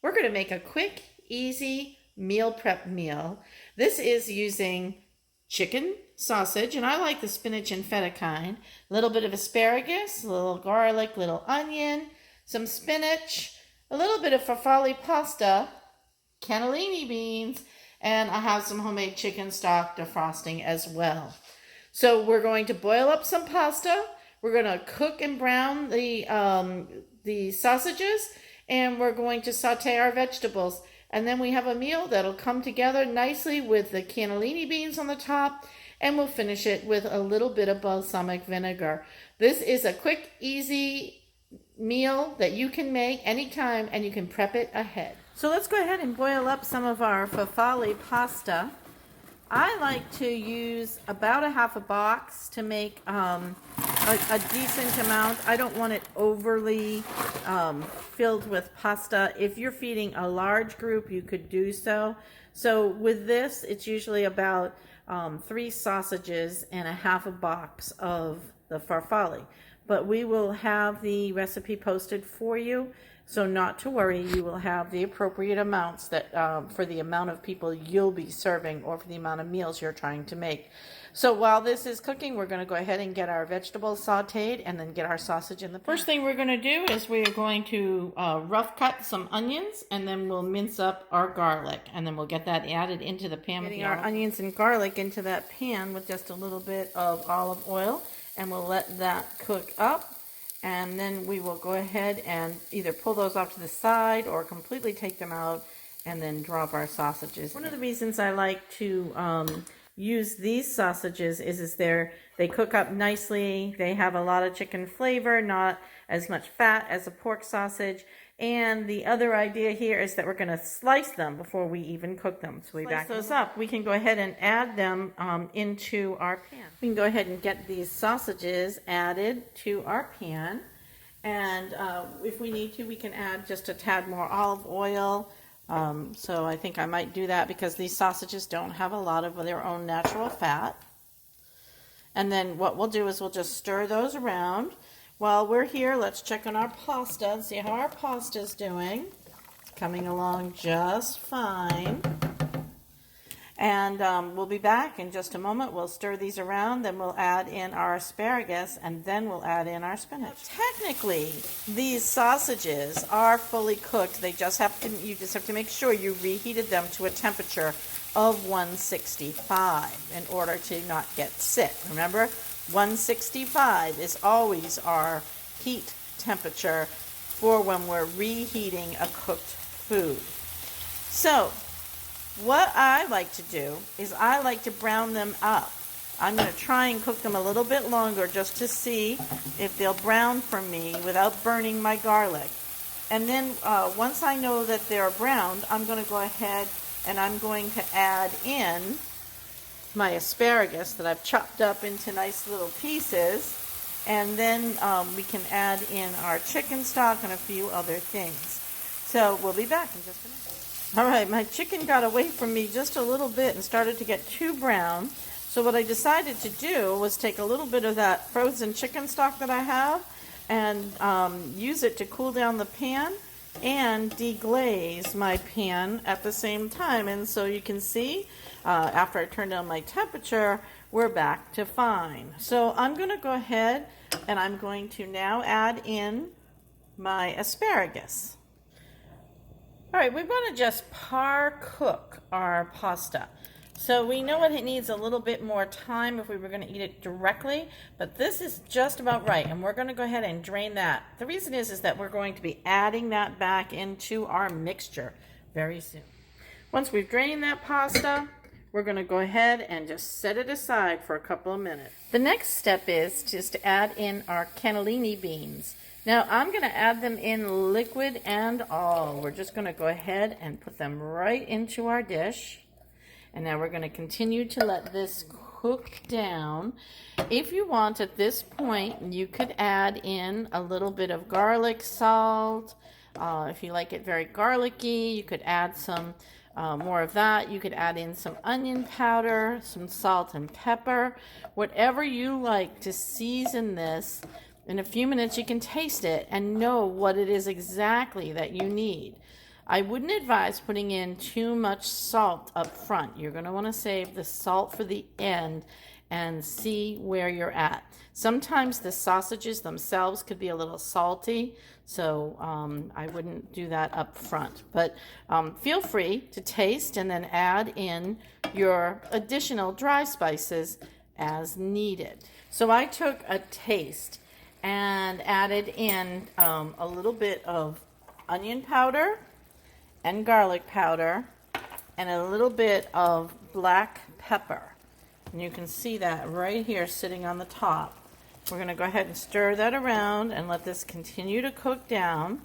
We're going to make a quick, easy meal prep meal. This is using chicken sausage, and I like the spinach and feta kind. A little bit of asparagus, a little garlic, little onion, some spinach, a little bit of farfalle pasta, cannellini beans, and I have some homemade chicken stock defrosting as well. So we're going to boil up some pasta. We're going to cook and brown the sausages, and we're going to saute our vegetables. And then we have a meal that'll come together nicely with the cannellini beans on the top, and we'll finish it with a little bit of balsamic vinegar. This is a quick, easy meal that you can make anytime, and you can prep it ahead. So let's go ahead and boil up some of our farfalle pasta. I like to use about a half a box to make a decent amount. I don't want it overly filled with pasta. If you're feeding a large group, you could do so. So with this, it's usually about 3 sausages and a half a box of the farfalle. But we will have the recipe posted for you, so not to worry. You will have the appropriate amounts that for the amount of people you'll be serving, or for the amount of meals you're trying to make. So while this is cooking, we're going to go ahead and get our vegetables sauteed and then get our sausage in the pan. First thing we're going to do is we're going to rough cut some onions, and then we'll mince up our garlic, and then we'll get that added into the pan. Getting our onions and garlic into that pan with just a little bit of olive oil, and we'll let that cook up. And then we will go ahead and either pull those off to the side or completely take them out and then drop our sausages. One of the reasons I like to use these sausages is they cook up nicely. They have a lot of chicken flavor, not as much fat as a pork sausage. And the other idea here is that we're going to slice them before we even cook them. So we back those up. We can go ahead and add them into our pan. We can go ahead and get these sausages added to our pan. And if we need to, we can add just a tad more olive oil. So I think I might do that because these sausages don't have a lot of their own natural fat. And then what we'll do is we'll just stir those around. While we're here, let's check on our pasta and see how our pasta is doing. It's coming along just fine. And we'll be back in just a moment. We'll stir these around, then we'll add in our asparagus, and then we'll add in our spinach. Now, technically, these sausages are fully cooked. You just have to make sure you reheated them to a temperature of 165 in order to not get sick. Remember, 165 is always our heat temperature for when we're reheating a cooked food. So what I like to do is I like to brown them up. I'm going to try and cook them a little bit longer just to see if they'll brown for me without burning my garlic. And then once I know that they're browned, I'm going to go ahead and I'm going to add in my asparagus that I've chopped up into nice little pieces, and then we can add in our chicken stock and a few other things. So we'll be back in just a minute. All right, my chicken got away from me just a little bit and started to get too brown. So what I decided to do was take a little bit of that frozen chicken stock that I have and use it to cool down the pan and deglaze my pan at the same time. And so you can see after I turn down my temperature, we're back to fine. So I'm going to go ahead and I'm going to now add in my asparagus. All right, we're going to just par cook our pasta. So we know it needs a little bit more time if we were going to eat it directly, but this is just about right, and we're going to go ahead and drain that. The reason is that we're going to be adding that back into our mixture very soon. Once we've drained that pasta, we're going to go ahead and just set it aside for a couple of minutes. The next step is just to add in our cannellini beans. Now I'm going to add them in liquid and all. We're just going to go ahead and put them right into our dish. And now we're going to continue to let this cook down. If you want at this point, you could add in a little bit of garlic salt. If you like it very garlicky, you could add some more of that. You could add in some onion powder, some salt and pepper, whatever you like to season this. In a few minutes you can taste it and know what it is exactly that you need. I wouldn't advise putting in too much salt up front. You're going to want to save the salt for the end and see where you're at. Sometimes the sausages themselves could be a little salty, so I wouldn't do that up front. But feel free to taste and then add in your additional dry spices as needed. So I took a taste and added in a little bit of onion powder and garlic powder and a little bit of black pepper. And you can see that right here sitting on the top. We're going to go ahead and stir that around and let this continue to cook down.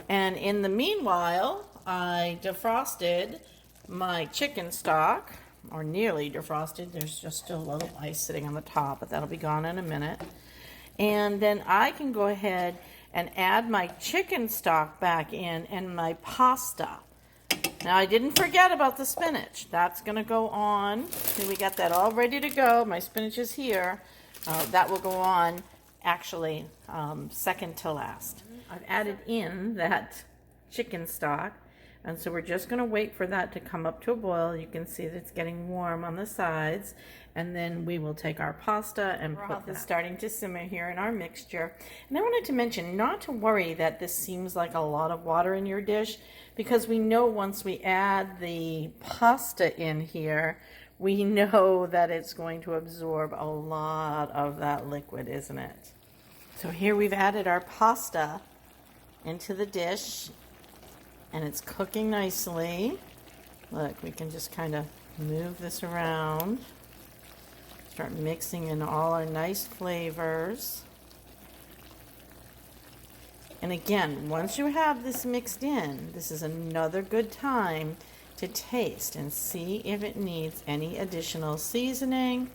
And in the meanwhile, I defrosted my chicken stock, or nearly defrosted. There's just still a little ice sitting on the top, but that'll be gone in a minute. And then I can go ahead and add my chicken stock back in and my pasta. Now I didn't forget about the spinach. That's going to go on. See, we got that all ready to go. My spinach is here. That will go on actually second to last. I've added in that chicken stock, and so we're just going to wait for that to come up to a boil. You can see that it's getting warm on the sides, and then we will take our pasta and put this starting to simmer here in our mixture. And I wanted to mention not to worry that this seems like a lot of water in your dish, because we know once we add the pasta in here, we know that it's going to absorb a lot of that liquid, isn't it? So here we've added our pasta into the dish, and it's cooking nicely. Look, we can just kind of move this around, start mixing in all our nice flavors. And again, once you have this mixed in, this is another good time to taste and see if it needs any additional seasoning.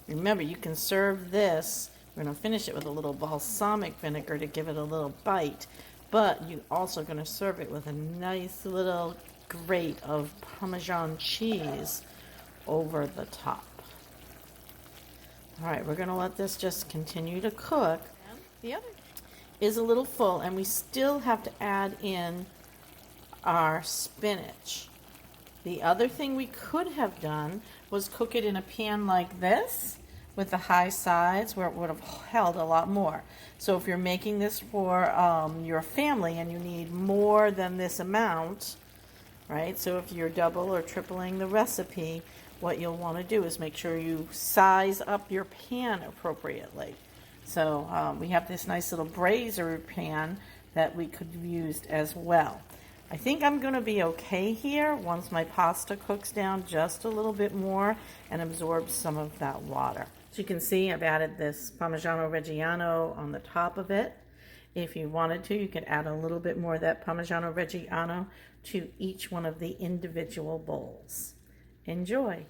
Remember, you can serve this. We're going to finish it with a little balsamic vinegar to give it a little bite, but you're also going to serve it with a nice little grate of Parmesan cheese over the top. All right, we're going to let this just continue to cook. The other is a little full, and we still have to add in our spinach. The other thing we could have done was cook it in a pan like this with the high sides, where it would have held a lot more. So if you're making this for your family and you need more than this amount, right? So if you're double or tripling the recipe, what you'll want to do is make sure you size up your pan appropriately. So we have this nice little braiser pan that we could have used as well. I think I'm going to be okay here once my pasta cooks down just a little bit more and absorbs some of that water. So you can see I've added this Parmigiano Reggiano on the top of it. If you wanted to, you could add a little bit more of that Parmigiano Reggiano to each one of the individual bowls. Enjoy!